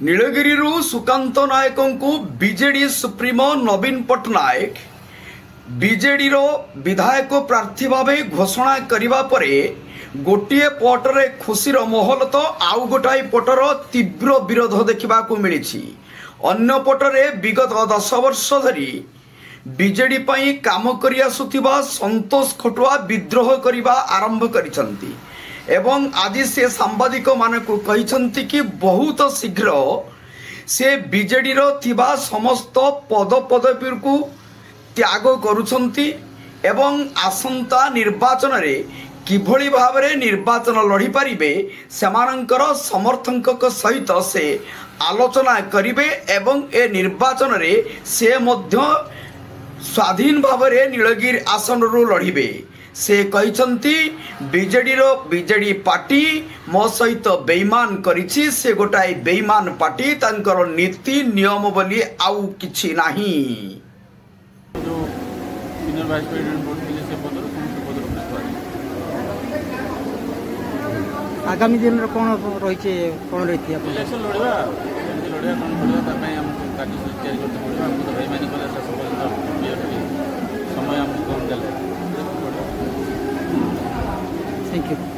नीलगिरी सुकांत नायक को BJD supremo नवीन Patnaik BJD विधायक प्रार्थी भाव घोषणा करने पर गोटे पटरे खुशीर माहौल तो आउ गोटाए पटर तीव्र विरोध देखा मिली। अन्य पटरे विगत 10 वर्ष धरी बीजेडी पई काम करि आसुथिबा संतोष खटुआ विद्रोह करने आरंभ करिसंती एवं आज से सांबादिक मानक कहिसंती कि बहुत शीघ्र से बीजेडी रो थिबा समस्त पद पदवी को त्याग करुछंती एवं आसंता निर्वाचन रे किभली भाव में निर्वाचन लड़ी पारिबे सेमानंकर समर्थक सहित से आलोचना करिवे एवं ए निर्वाचन रे से मध्य स्वाधीन भाव में नीलगिरी आसन रू लड़िबे। से कहते बीजेडी पार्टी मो सहित बेईमान करिछि, से गोटाए बेईमान पार्टी तांकर नीति नियम बोली आउ किछि नाही। आगामी दिन कौन रही कौन रही इलेक्शन लड़वा लड़वा कौन लड़वा हम कार्यसूची तैयारी करते पड़े हमको बेईमानी कला समय हमको कम देले। Thank you.